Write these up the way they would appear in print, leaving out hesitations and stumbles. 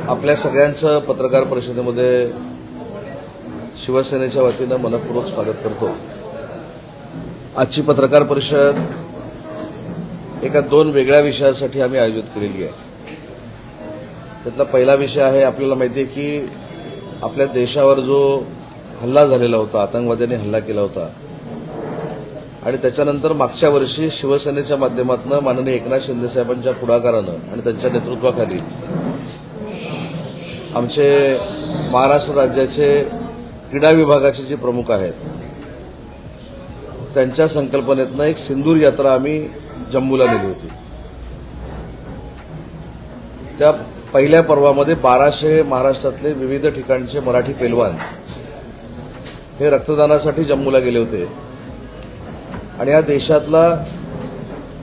आपल्या सगळ्यांचं पत्रकार परिषदेमध्ये शिवसेनेच्या वतीनं मनपूर्वक स्वागत करतो। आजची पत्रकार परिषद एका दोन वेगळ्या विषयासाठी आम्ही आयोजित केलेली आहे। त्यातला पहिला विषय आहे, आपल्याला माहिती आहे की आपल्या देशावर जो हल्ला झालेला होता, आतंकवाद्यांनी हल्ला केला होता आणि त्याच्यानंतर मागच्या वर्षी शिवसेनेच्या माध्यमातून माननीय एकनाथ शिंदे साहेबांच्या पुढाकारानं आणि त्यांच्या नेतृत्वाखाली आमचे महाराष्ट्र राज्याचे क्रीडा विभागाचे जे प्रमुख आहेत त्यांच्या संकल्पनेतनं एक सिंदूर यात्रा आम्ही जम्मूला नेली होती। त्या पहिल्या पर्वामध्ये 1200 महाराष्ट्रातले विविध ठिकाणचे मराठी पैलवान हे रक्तदानासाठी जम्मूला गेले होते आणि या देशातला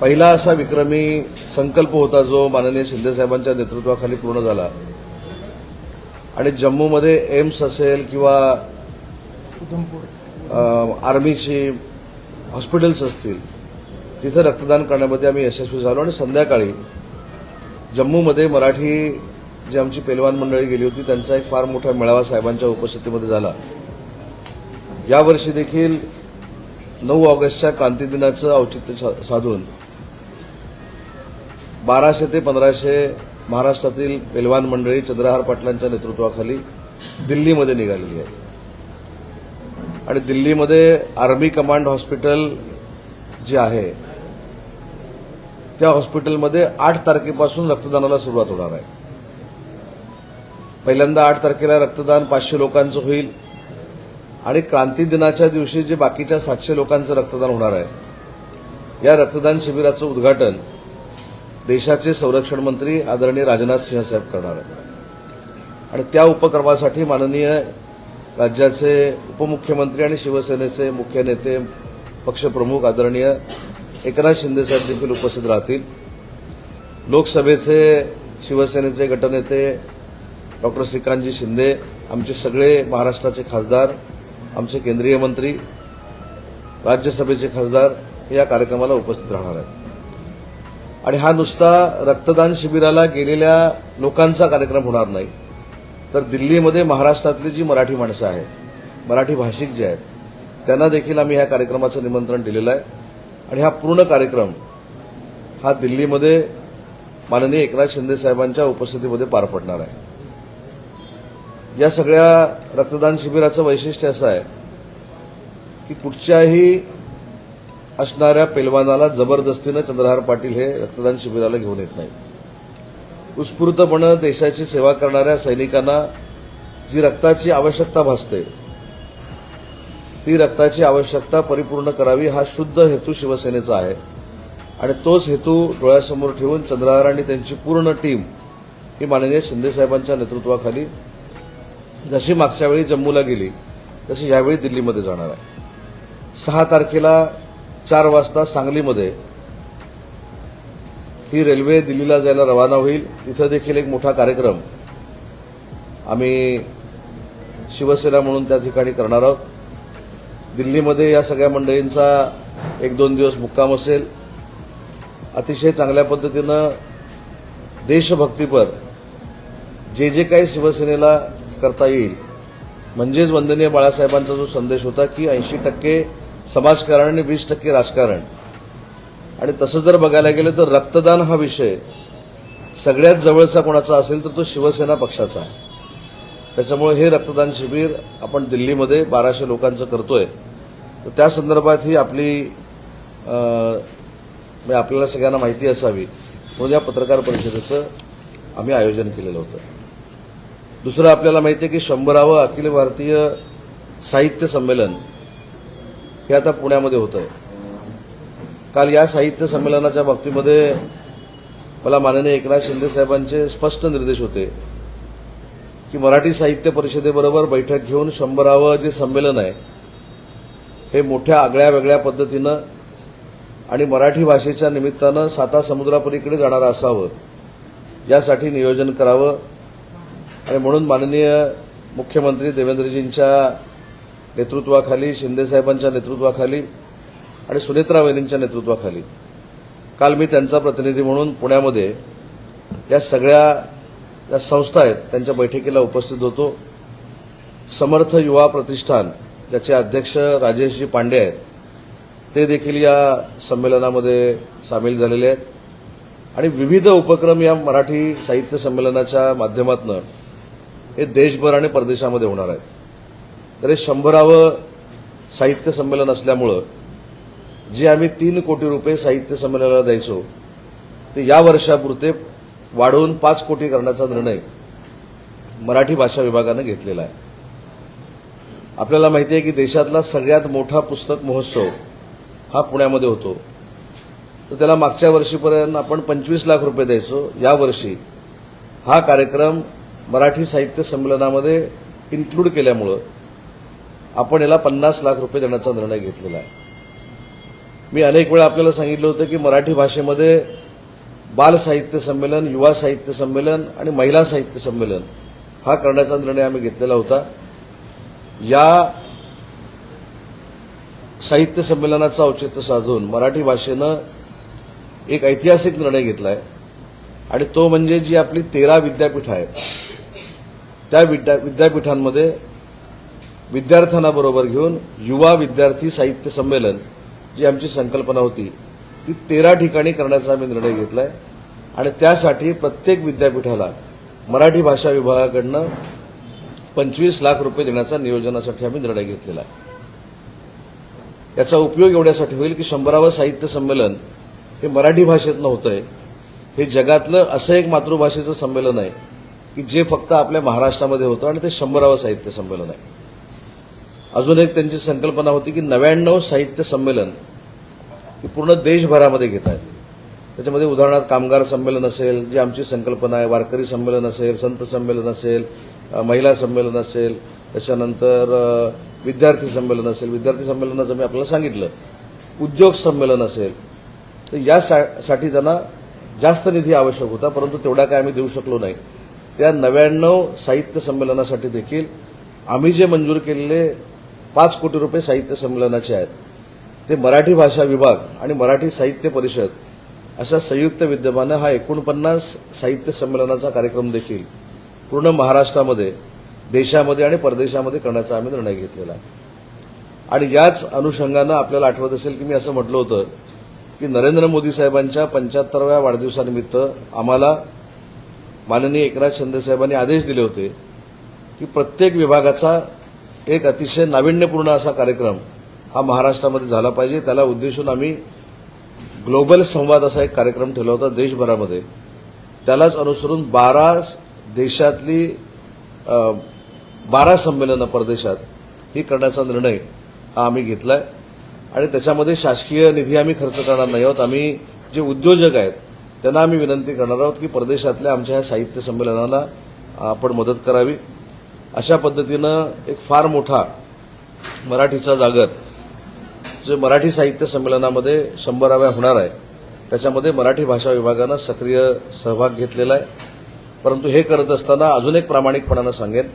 पहिला असा विक्रमी संकल्प होता जो माननीय शिंदे साहेबांच्या नेतृत्वाखाली पूर्ण झाला आणि जम्मूमध्ये एम्स असेल किंवा आर्मीची हॉस्पिटल्स असतील तिथे रक्तदान करण्यामध्ये आम्ही यशस्वी झालो आणि संध्याकाळी जम्मूमध्ये मराठी जी आमची पैलवान मंडळी गेली होती त्यांचा एक फार मोठा मेळावा साहेबांच्या उपस्थितीमध्ये झाला। यावर्षी देखील 9 ऑगस्टच्या क्रांती दिनाचं औचित्य साधून 1200 ते 1500 महाराष्ट्रातील पैलवान मंडळी चंद्रहार पाटलांच्या नेतृत्वाखाली दिल्लीमध्ये निघालेली आहे आणि दिल्लीमध्ये आर्मी कमांड हॉस्पिटल जे आहे त्या हॉस्पिटलमध्ये 8 तारखेपासून रक्तदानाला सुरुवात होणार आहे। पहिल्यांदा 8 तारखेला रक्तदान 500 लोकांचं होईल आणि क्रांती दिनाच्या दिवशी जे बाकीच्या 700 लोकांचं रक्तदान होणार आहे या रक्तदान शिबिराचं उद्घाटन देशाचे संरक्षण मंत्री आदरणीय राजनाथ सिंह साहेब करणार आहेत आणि त्या उपक्रमासाठी माननीय राज्याचे उपमुख्यमंत्री आणि शिवसेनेचे मुख्य नेते पक्षप्रमुख आदरणीय एकनाथ शिंदे साहेब देखील उपस्थित राहतील। लोकसभेचे शिवसेनेचे गटनेते डॉक्टर श्रीकांतजी शिंदे, आमचे सगळे महाराष्ट्राचे खासदार, आमचे केंद्रीय मंत्री, राज्यसभेचे खासदार हे या कार्यक्रमाला उपस्थित राहणार आहेत आणि हा नुसता रक्तदान शिबिराला गेलेल्या लोकांचा कार्यक्रम होणार नाही तर दिल्लीमध्ये महाराष्ट्रातली जी मराठी माणसं आहेत, मराठी भाषिक जे आहेत त्यांना देखील आम्ही ह्या कार्यक्रमाचं निमंत्रण दिलेलं आहे आणि हा पूर्ण कार्यक्रम हा दिल्लीमध्ये माननीय एकनाथ शिंदे साहेबांच्या उपस्थितीमध्ये पार पडणार आहे। या सगळ्या रक्तदान शिबिराचं वैशिष्ट्य असं आहे की कुठच्याही असणाऱ्या पैलवानाला जबरदस्तीनं चंद्रहार पाटील हे रक्तदान शिबिराला घेऊन येत नाही। उत्स्फूर्तपणे देशाची सेवा करणाऱ्या सैनिकांना जी रक्ताची आवश्यकता भासते ती रक्ताची आवश्यकता परिपूर्ण करावी हा शुद्ध हेतू शिवसेनेचा आहे आणि तोच हेतू डोळ्यासमोर ठेवून चंद्रहार आणि त्यांची पूर्ण टीम ही माननीय शिंदे साहेबांच्या नेतृत्वाखाली जशी मागच्या वेळी जम्मूला गेली तशी यावेळी दिल्लीमध्ये जाणार आहे। 6 तारखेला 4 वाजता सांगलीमध्ये ही रेल्वे दिल्लीला जायला रवाना होईल। तिथं देखील एक मोठा कार्यक्रम आम्ही शिवसेना म्हणून त्या ठिकाणी करणार आहोत। दिल्लीमध्ये या सगळ्या मंडळींचा 1-2 दिवस मुक्काम असेल। अतिशय चांगल्या पद्धतीनं देशभक्तीपर जे काही शिवसेनेला करता येईल म्हणजेच वंदनीय बाळासाहेबांचा जो संदेश होता की 80% समाजकारण आणि 20% राजकारण आणि तसं जर बघायला गेलं तर रक्तदान हा विषय सगळ्यात जवळचा कोणाचा असेल तर तो शिवसेना पक्षाचा आहे। त्याच्यामुळे हे रक्तदान शिबिर आपण दिल्लीमध्ये 1200 लोकांचं करतोय तर त्या संदर्भात ही आपल्याला सगळ्यांना माहिती असावी म्हणून या पत्रकार परिषदेचं आम्ही आयोजन केलेलं होतं। दुसरं आपल्याला माहिती आहे की 100वे अखिल भारतीय साहित्य संमेलन हे आता पुण्यामध्ये होत आहे। काल या साहित्य संमेलनाच्या बाबतीमध्ये मला माननीय एकनाथ शिंदे साहेबांचे स्पष्ट निर्देश होते की मराठी साहित्य परिषदेबरोबर बैठक घेऊन 100वे जे संमेलन आहे हे मोठ्या आगळ्या वेगळ्या पद्धतीनं आणि मराठी भाषेच्या निमित्तानं 7 समुद्रापलीकडे जाणारं असावं यासाठी नियोजन करावं आणि म्हणून माननीय मुख्यमंत्री देवेंद्रजींच्या नेतृत्वाखाली, शिंदे साहेबांच्या नेतृत्वाखाली आणि सुनेत्रा वहिनींच्या नेतृत्वाखाली काल मी त्यांचा प्रतिनिधी म्हणून पुण्यामध्ये या सगळ्या ज्या संस्था आहेत त्यांच्या बैठकीला उपस्थित होतो. समर्थ युवा प्रतिष्ठान ज्याचे अध्यक्ष राजेशजी पांडे आहेत ते देखील या संमेलनामध्ये सामील झालेले आहेत आणि विविध उपक्रम या मराठी साहित्य संमेलनाच्या माध्यमातून हे देशभर आणि परदेशामध्ये होणार आहेत. तर हे 100वे साहित्य संमेलन असल्यामुळं जे आम्ही 3 कोटी रुपये साहित्य संमेलनाला द्यायचो ते या वर्षापुरते वाढवून 5 कोटी करण्याचा निर्णय मराठी भाषा विभागानं घेतलेला आहे. आपल्याला माहिती आहे की देशातला सगळ्यात मोठा पुस्तक महोत्सव हा पुण्यामध्ये होतो. तर त्याला मागच्या वर्षीपर्यंत आपण 25 लाख रुपये द्यायचो. यावर्षी हा कार्यक्रम मराठी साहित्य संमेलनामध्ये इन्क्लूड केल्यामुळं आपण याला 50 लाख रुपये देण्याचा निर्णय घेतलेला आहे. मी अनेक वेळा आपल्याला सांगितलं होतं की मराठी भाषेमध्ये बाल साहित्य संमेलन, युवा साहित्य संमेलन आणि महिला साहित्य संमेलन हा करण्याचा निर्णय आम्ही घेतलेला होता. या साहित्य संमेलनाचं औचित्य साधून मराठी भाषेनं एक ऐतिहासिक निर्णय घेतला आहे आणि तो म्हणजे जी आपली 13 विद्यापीठं आहेत त्या विद्यापीठांमध्ये विद्यार्थ्यांना बरोबर घेऊन युवा विद्यार्थी साहित्य संमेलन जी आमची संकल्पना होती ती 13 ठिकाणी करण्याचा आम्ही निर्णय घेतला आहे आणि त्यासाठी प्रत्येक विद्यापीठाला मराठी भाषा विभागाकडनं 25 लाख रुपये देण्याचा नियोजनासाठी आम्ही निर्णय घेतलेला आहे. याचा उपयोग एवढ्यासाठी होईल की 100वे साहित्य संमेलन हे मराठी भाषेतनं होतंय. हे जगातलं असं एक मातृभाषेचं संमेलन आहे की जे फक्त आपल्या महाराष्ट्रामध्ये होतं आणि ते 100वे साहित्य संमेलन आहे. अजून एक त्यांची संकल्पना होती की 99 साहित्य संमेलन ही पूर्ण देशभरामध्ये घेत आहेत. त्याच्यामध्ये उदाहरणार्थ कामगार संमेलन असेल, जी आमची संकल्पना आहे, वारकरी संमेलन असेल, संत संमेलन असेल, महिला संमेलन असेल, त्याच्यानंतर विद्यार्थी संमेलन असेल. विद्यार्थी संमेलनाचं मी आपल्याला सांगितलं. उद्योग संमेलन असेल. तर यासाठी त्यांना जास्त निधी आवश्यक होता, परंतु तेवढा काय आम्ही देऊ शकलो नाही. त्या 99 साहित्य संमेलनासाठी देखील आम्ही जे मंजूर केलेले 5 कोटी रुपये साहित्य संमेलनाचे आहेत ते मराठी भाषा विभाग आणि मराठी साहित्य परिषद अशा संयुक्त विद्यमानं हा 49 साहित्य संमेलनाचा कार्यक्रम देखील पूर्ण महाराष्ट्रामध्ये, देशामध्ये आणि परदेशामध्ये करण्याचा आम्ही निर्णय घेतलेला आहे. आणि याच अनुषंगानं आपल्याला आठवत असेल की मी असं म्हटलं होतं की नरेंद्र मोदी साहेबांच्या 75व्या वाढदिवसानिमित्त आम्हाला माननीय एकनाथ शिंदे साहेबांनी आदेश दिले होते की प्रत्येक विभागाचा एक अतिशय नाविन्यपूर्ण असा कार्यक्रम हा महाराष्ट्रामध्ये झाला पाहिजे. त्याला उद्देशून आम्ही ग्लोबल संवाद असा एक कार्यक्रम ठेवला होता देशभरामध्ये. त्यालाच अनुसरून 12 देशातली 12 संमेलनं परदेशात ही करण्याचा निर्णय हा आम्ही घेतलाय आणि त्याच्यामध्ये शासकीय निधी आम्ही खर्च करणार नाही आहोत. आम्ही जे उद्योजक आहेत त्यांना आम्ही विनंती करणार आहोत की परदेशातल्या आमच्या ह्या साहित्य संमेलनाला आपण मदत करावी. अशा पद्धतीनं एक फार मोठा मराठीचा जागर जे मराठी साहित्य संमेलनामध्ये 100व्या होणार आहे त्याच्यामध्ये मराठी भाषा विभागानं सक्रिय सहभाग घेतलेला आहे. परंतु हे करत असताना अजून एक प्रामाणिकपणानं सांगेन,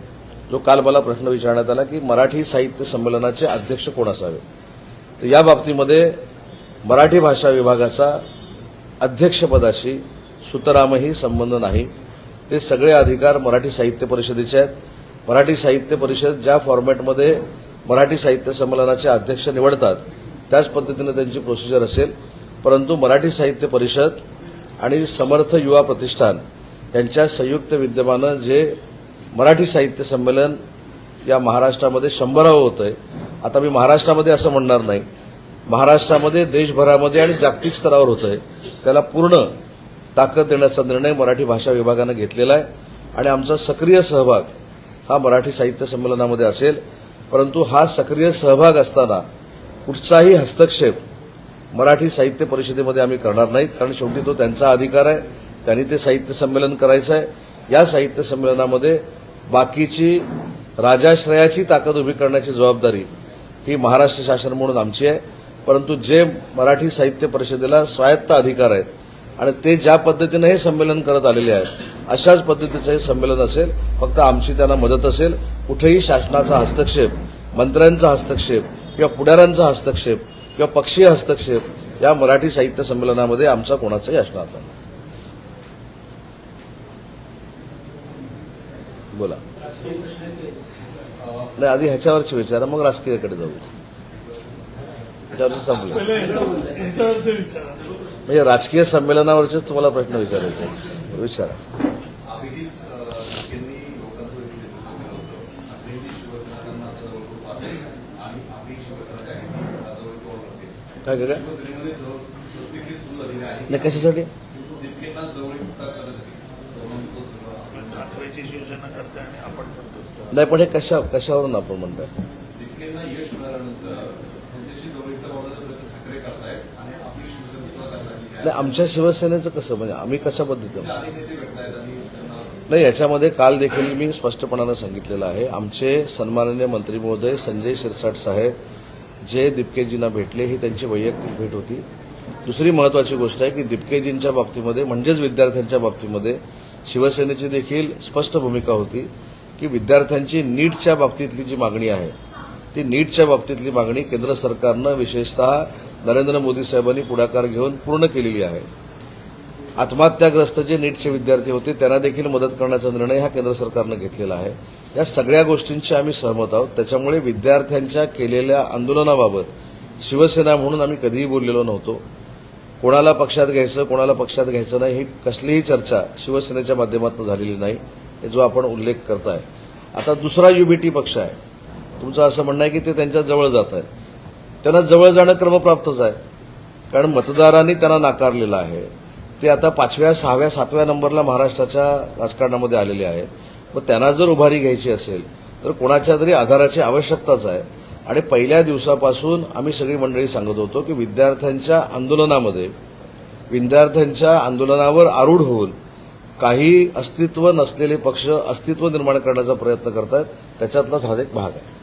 जो काल मला प्रश्न विचारण्यात आला की मराठी साहित्य संमेलनाचे अध्यक्ष कोण असावे. तर या बाबतीमध्ये मराठी भाषा विभागाचा अध्यक्षपदाशी सुतरामही संबंध नाही. ते सगळे अधिकार मराठी साहित्य परिषदेचे आहेत. मराठी साहित्य परिषद ज्या फॉर्मॅटमध्ये मराठी साहित्य संमेलनाचे अध्यक्ष निवडतात त्याच पद्धतीने त्यांची प्रोसिजर असेल. परंतु मराठी साहित्य परिषद आणि समर्थ युवा प्रतिष्ठान यांच्या संयुक्त विद्यमानं जे मराठी साहित्य संमेलन या महाराष्ट्रामध्ये 100वे होतंय. आता मी महाराष्ट्रामध्ये असं म्हणणार नाही, महाराष्ट्रामध्ये, देशभरामध्ये आणि जागतिक स्तरावर होतंय. त्याला पूर्ण ताकद देण्याचा निर्णय मराठी भाषा विभागानं घेतलेला आहे आणि आमचा सक्रिय सहभाग हा मराठी साहित्य संमेलनामध्ये असेल. परंतु हा सक्रिय सहभाग असताना कुठचाही हस्तक्षेप मराठी साहित्य परिषदेमध्ये आम्ही करणार नाहीत, कारण शेवटी तो त्यांचा अधिकार आहे. त्यांनी ते साहित्य संमेलन करायचं आहे. या साहित्य संमेलनामध्ये बाकीची राजाश्रयाची ताकद उभी करण्याची जबाबदारी ही महाराष्ट्र शासन म्हणून आमची आहे. परंतु जे मराठी साहित्य परिषदेला स्वायत्त अधिकार आहेत आणि ते ज्या पद्धतीने हे संमेलन करत आलेले आहेत अशाच पद्धतीचं हे संमेलन असेल. फक्त आमची त्यांना मदत असेल. कुठेही शासनाचा हस्तक्षेप, मंत्र्यांचा हस्तक्षेप किंवा पुढाऱ्यांचा हस्तक्षेप किंवा पक्षीय हस्तक्षेप या मराठी साहित्य संमेलनामध्ये आमचा कोणाचाही असणार नाही. बोला. नाही, आधी ह्याच्यावरची विचारा, मग राजकीयकडे जाऊ. ह्याच्यावरची संपलं म्हणजे राजकीय संमेलनावरचेच तुम्हाला प्रश्न विचारायचे आहेत. विचारा. काय काय नाही, कशासाठी शिवसेना करते आणि आपण करतो. नाही, पण हे कशावरून आपण म्हणताय? यश मिळाल्यानंतर त्यांच्याशी जवळीकता वाढवण्याचा प्रयत्न ठाकरे करतायत आणि आपली शिवसेना सुद्धा करण्याची नाही, आमच्या शिवसेनेचं कसं म्हणजे आम्ही कशा पद्धतीनं अनेक नेते भेटतायत आणि त्यांना नाही, याच्यामध्ये काल देखील मी स्पष्टपणानं सांगितलेलं आहे. आमचे सन्माननीय मंत्री महोदय संजय शिरसाट साहेब जे दिपकेजींना भेटले ही त्यांची वैयक्तिक भेट होती. दुसरी महत्वाची गोष्ट आहे की दिपकेजींच्या बाबतीमध्ये म्हणजेच विद्यार्थ्यांच्या बाबतीमध्ये शिवसेनेची देखील स्पष्ट भूमिका होती की विद्यार्थ्यांची नीटच्या बाबतीतली जी मागणी आहे ती नीटच्या बाबतीतली मागणी केंद्र सरकारनं विशेषतः नरेंद्र मोदी साहेबांनी पुढाकार घेऊन पूर्ण केलेली आहे. आत्महत्याग्रस्त जे नीटचे विद्यार्थी होते त्यांना देखील मदत करण्याचा निर्णय हा केंद्र सरकारनं घेतलेला आहे. या सगळ्या गोष्टींची आम्ही सहमत आहोत. त्याच्यामुळे विद्यार्थ्यांच्या केलेल्या आंदोलनाबाबत शिवसेना म्हणून आम्ही कधीही बोललेलो नव्हतो. कोणाला पक्षात घ्यायचं कोणाला पक्षात घ्यायचं नाही ही कसलीही चर्चा शिवसेनेच्या माध्यमातून झालेली नाही, हे जो आपण उल्लेख करताय. आता दुसरा युबीटी पक्ष आहे, तुमचं असं म्हणणं आहे की ते त्यांच्या जवळ जात आहेत. त्यांना जवळ जाणं क्रमप्राप्तच आहे, कारण मतदारांनी त्यांना नाकारलेलं आहे. ते आता 5व्या, 6व्या, 7व्या नंबरला महाराष्ट्राच्या राजकारणामध्ये आलेले आहेत. मग त्यांना जर उभारी घ्यायची असेल तर कोणाच्या तरी आधाराची आवश्यकताच आहे. आणि पहिल्या दिवसापासून आम्ही सगळी मंडळी सांगत होतो की विद्यार्थ्यांच्या आंदोलनावर आरूढ होऊन काही अस्तित्व नसलेले पक्ष अस्तित्व निर्माण करण्याचा प्रयत्न करतात. त्याच्यातलाच हा एक भाग आहे.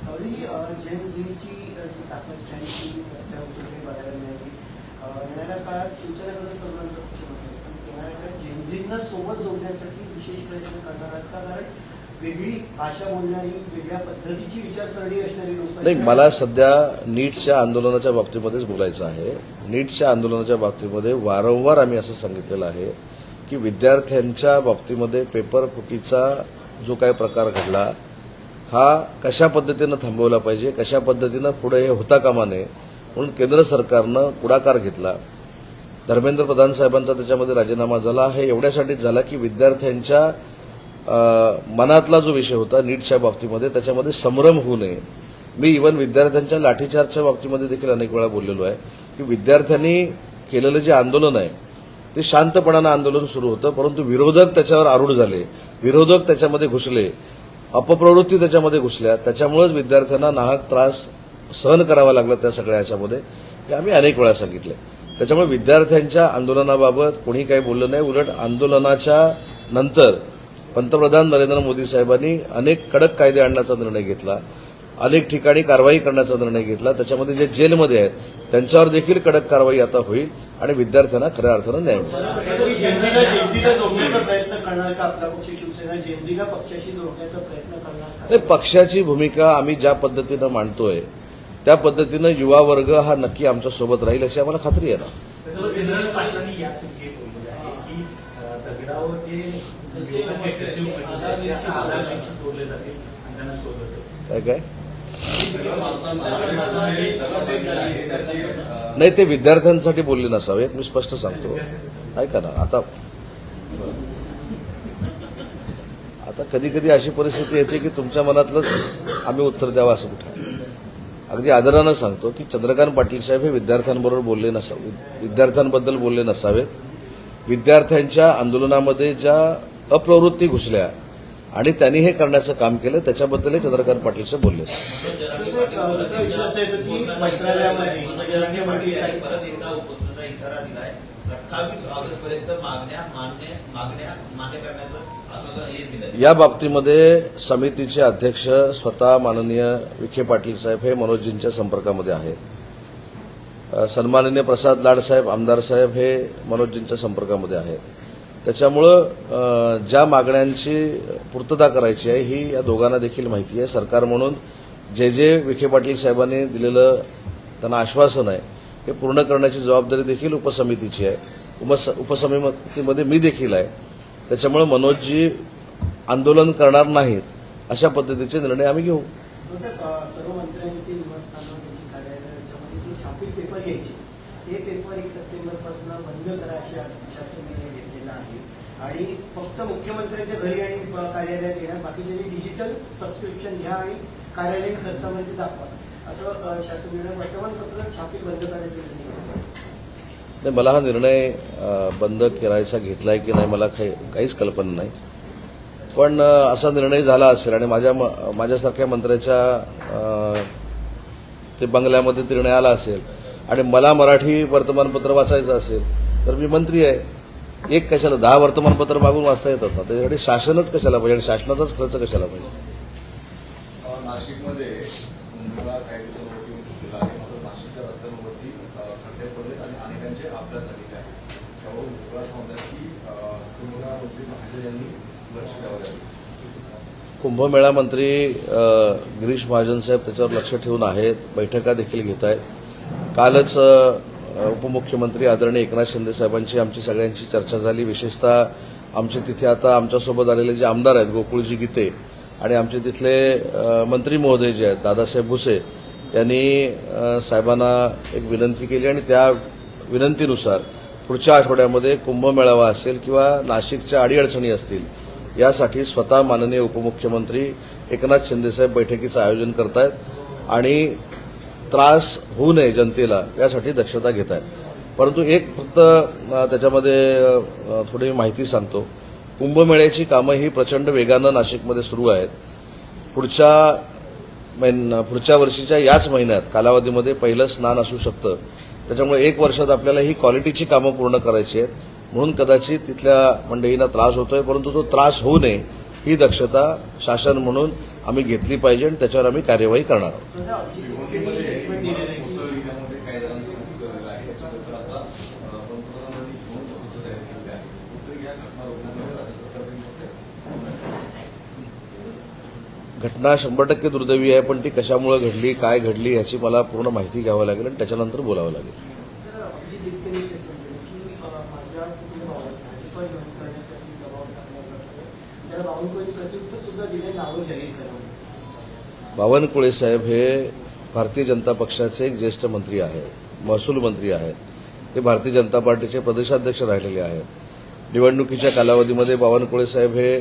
सोबत जोडण्यासाठी विशेष प्रयत्न करणार आहेत का? कारण वेगळी भाषा बोलणारी वेगळ्या पद्धतीची विचारसरणी असणारी लोक नाही, मला सध्या नीटच्या आंदोलनाच्या बाबतीमध्येच बोलायचं आहे. नीटच्या आंदोलनाच्या बाबतीमध्ये वारंवार आम्ही असं सांगितलेलं आहे की विद्यार्थ्यांच्या बाबतीमध्ये पेपर फुटीचा जो काही प्रकार घडला हा कशा पद्धतीनं थांबवला पाहिजे, कशा पद्धतीनं पुढे हे होता कामा नये म्हणून केंद्र सरकारनं पुढाकार घेतला. धर्मेंद्र प्रधान साहेबांचा त्याच्यामध्ये राजीनामा झाला. हे एवढ्यासाठीच झाला की विद्यार्थ्यांच्या मनातला जो विषय होता नीटच्या बाबतीमध्ये त्याच्यामध्ये संभ्रम होऊ नये. मी इव्हन विद्यार्थ्यांच्या लाठीचार्जच्या बाबतीमध्ये देखील अनेक वेळा बोललेलो आहे की विद्यार्थ्यांनी केलेलं जे आंदोलन आहे ते शांतपणानं आंदोलन सुरू होतं, परंतु विरोधक त्याच्यावर आरूढ झाले, विरोधक त्याच्यामध्ये घुसले, अपप्रवृत्ती त्याच्यामध्ये घुसल्या. त्याच्यामुळेच विद्यार्थ्यांना नाहक त्रास सहन करावा लागला त्या सगळ्या ह्याच्यामध्ये. हे आम्ही अनेक वेळा सांगितले. त्याच्यामुळे विद्यार्थ्यांच्या आंदोलनाबाबत कोणी काही बोललं नाही. उलट आंदोलनाच्या नंतर पंतप्रधान नरेंद्र मोदी साहेबांनी अनेक कडक कायदे आणण्याचा निर्णय घेतला, अनेक ठिकाणी कारवाई करण्याचा निर्णय घेतला. त्याच्यामध्ये जे जेलमध्ये आहेत त्यांच्यावर देखील कडक कारवाई आता होईल आणि विद्यार्थ्यांना खऱ्या अर्थानं न्याय मिळेल. प्रयत्न करणार का आपला पक्ष शिवसेना? जेनझीला पक्षाशी जोडण्याचा प्रयत्न करणार नाही, पक्षाची भूमिका आम्ही ज्या पद्धतीनं मांडतोय त्या पद्धतीनं युवा वर्ग हा नक्की आमच्या सोबत राहील अशी आम्हाला खात्री आहे ना. चंद्रकांत पाटलांनी याच विषयी बोललेलं आहे की दगडावर जे तोडले जातील आणि त्यांना शोधत काय काय नाही, ते विद्यार्थ्यांसाठी बोलले नसावेत. मी स्पष्ट सांगतो, ऐका ना. आता कधी कधी अशी परिस्थिती येते की तुमच्या मनातलंच आम्ही उत्तर द्यावं असं कुठं आहे. अगदी आदरानं सांगतो की चंद्रकांत पाटील साहेब हे विद्यार्थ्यांबद्दल बोलले नसावेत. विद्यार्थ्यांच्या आंदोलनामध्ये ज्या अप्रवृत्ती घुसल्या आणि त्यांनी हे करण्याचं काम केलं त्याच्याबद्दल चंद्रकांत पाटील साहेब बोलले. दुसरा विषय असा येतो की मंत्रालयामध्ये परत एकदा उपोषणाचा इशारा दिलाय. 28 ऑगस्टपर्यंत मान्य करण्याचं आश्वासन हे दिलंय. या बाबतीमध्ये समितीचे अध्यक्ष स्वतः माननीय विखे पाटील साहेब हे मनोजजींच्या संपर्कामध्ये आहेत. सन्माननीय प्रसाद लाड साहेब आमदार साहेब हे मनोजजींच्या संपर्कामध्ये आहेत. त्याच्यामुळं ज्या मागण्यांची पूर्तता करायची आहे ही या दोघांना देखील माहिती आहे. सरकार म्हणून जे विखे पाटील साहेबांनी दिलेलं त्यांना आश्वासन आहे हे पूर्ण करण्याची जबाबदारी देखील उपसमितीची आहे. उपसमितीमध्ये मी देखील आहे. त्याच्यामुळे मनोजजी आंदोलन करणार नाहीत अशा पद्धतीचे निर्णय आम्ही घेऊ. सर्व मंत्र्यांची निवासस्थानं त्यांची कार्यालय याच्यामध्ये जे छापील पेपर घ्यायचे ते पेपर 1 सप्टेंबरपासून बंद करा अशा शासन निर्णय घेतलेला आहे आणि फक्त मुख्यमंत्र्यांच्या घरी आणि कार्यालयात येणार, बाकीचे डिजिटल सबस्क्रिप्शन घ्या आणि कार्यालयीन खर्चामध्ये दाखवा असं शासन निर्णय वर्तमानपत्र छापील बंद करायचे निर्णय घेतला. नाही, मला हा निर्णय बंद करायचा घेतलाय की नाही मला काहीच कल्पना नाही, पण असा निर्णय झाला असेल आणि माझ्यासारख्या मंत्र्याच्या ते बंगल्यामध्ये निर्णय आला असेल आणि मला मराठी वर्तमानपत्र वाचायचं असेल तर मी मंत्री आहे, एक कशाला 10 वर्तमानपत्र मागून वाचता येतात ना, त्याच्यासाठी शासनच कशाला पाहिजे आणि शासनाचाच खर्च कशाला पाहिजे. नाशिकमध्ये मुंबईला काही दिवसांवरती केला आहे, मात्र नाशिकच्या रस्त्यांवरती खड्डे पडले आणि अनेकांचे अपघात झालेले आहेत. त्यावर मुंबईला असं म्हणतात की कुंभमेळा मंत्री महाजन यांनी लक्ष द्यावं लागेल. कुंभमेळा मंत्री गिरीश महाजन साहेब त्याच्यावर लक्ष ठेवून आहेत, बैठका देखील घेत आहेत. कालच उपमुख्यमंत्री आदरणीय एकनाथ शिंदे साहेबांची आमची सगळ्यांची चर्चा झाली. विशेषतः आमचे तिथे आता आमच्यासोबत आलेले जे आमदार आहेत गोकुळजी गीते आणि आमचे तिथले मंत्री महोदय जे आहेत दादासाहेब भुसे यांनी साहेबांना एक विनंती केली आणि त्या विनंतीनुसार पुढच्या आठवड्यामध्ये कुंभमेळावा असेल किंवा नाशिकच्या अडीअडचणी असतील यासाठी स्वतः माननीय उपमुख्यमंत्री एकनाथ शिंदेसाहेब बैठकीचं आयोजन करतायत आणि त्रास होऊ नये जनतेला यासाठी दक्षता घेत आहेत. परंतु एक फक्त त्याच्यामध्ये थोडी माहिती सांगतो. कुंभमेळ्याची कामं ही प्रचंड वेगानं नाशिकमध्ये सुरू आहेत. पुढच्या वर्षीच्या याच महिन्यात कालावधीमध्ये पहिलं स्नान असू शकतं. त्याच्यामुळे 1 वर्षात आपल्याला ही क्वालिटीची कामं पूर्ण करायची आहेत. म्हणून कदाचित तिथल्या मंडळींना त्रास होतोय, परंतु तो त्रास होऊ नये ही दक्षता शासन म्हणून आम्ही घेतली पाहिजे आणि त्याच्यावर आम्ही कार्यवाही करणार आहोत. मुसळीमध्ये काही जणांचं मृत्यू झालेला आहे. याच्यानंतर आता पंतप्रधानांनी 2 प्रपोजल तयार केलेले आहे. कुठेतरी या घटना रोखण्यामध्ये राज्य सरकारने घटना 100% दुर्दैवी आहे, पण ती कशामुळे घडली, काय घडली याची मला पूर्ण माहिती घ्यावी लागेल आणि त्याच्यानंतर बोलावं लागेल. बावनकुळे साहेब हे भारतीय जनता पक्षाचे एक ज्येष्ठ मंत्री आहेत, महसूल मंत्री आहेत. ते भारतीय जनता पार्टीचे प्रदेशाध्यक्ष राहिलेले आहेत. निवडणुकीच्या कालावधीमध्ये बावनकुळे साहेब हे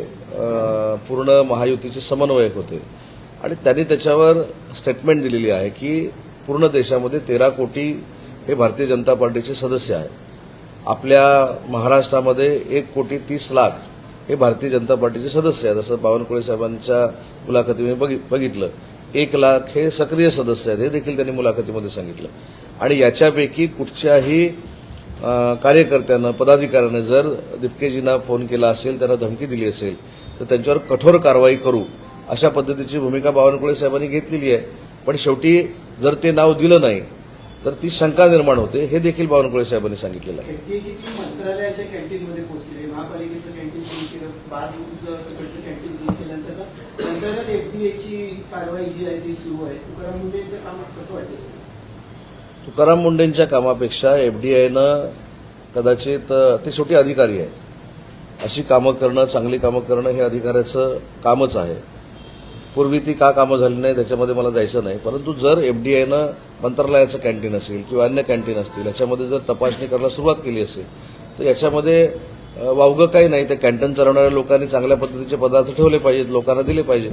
पूर्ण महायुतीचे समन्वयक होते आणि त्यांनी त्याच्यावर स्टेटमेंट दिलेली आहे की पूर्ण देशामध्ये 13 कोटी हे भारतीय जनता पार्टीचे सदस्य आहेत. आपल्या महाराष्ट्रामध्ये 1,30,00,000 हे भारतीय जनता पार्टीचे सदस्य आहेत. जसं बावनकुळे साहेबांच्या मुलाखतीमध्ये बघितलं 1,00,000 हे सक्रिय सदस्य आहेत, हे देखील त्यांनी मुलाखतीमध्ये सांगितलं. आणि याच्यापैकी कुठच्याही कार्यकर्त्यानं पदाधिकाऱ्यानं जर दिपकेजींना फोन केला असेल, त्यांना धमकी दिली असेल तर त्यांच्यावर कठोर कारवाई करू अशा पद्धतीची भूमिका बावनकुळे साहेबांनी घेतलेली आहे. पण शेवटी जर ते नाव दिलं नाही तर ती शंका निर्माण होते, हे देखील बावनकुळे साहेबांनी सांगितलेलं आहे. मंत्रालयाच्या कॅन्टीनमध्ये पोहोचले, महापालिकेचं कॅन्टीन सील केलं, 5 तिकडचं कॅन्टीन सील केल्यानंतर नंतर एफडीएची कारवाई जी आहे ती सुरू आहे. तुकाराम मुंडेंचं काम कसं वाटेल? तुकाराम मुंडेंच्या कामापेक्षा एफडीआयनं कदाचित ते शेवटी अधिकारी आहेत, अशी कामं करणं, चांगली कामं करणं हे अधिकाऱ्याचं कामच आहे. पूर्वी ती का कामं झाली नाही त्याच्यामध्ये मला जायचं नाही, परंतु जर एफडीआयनं मंत्रालयाचं कॅन्टीन असेल किंवा अन्य कॅन्टीन असतील याच्यामध्ये जर तपासणी करायला सुरुवात केली असेल तर याच्यामध्ये वावगं काही नाही. त्या कॅन्टीन चालवणाऱ्या लोकांनी चांगल्या पद्धतीचे पदार्थ ठेवले पाहिजेत, लोकांना दिले पाहिजेत.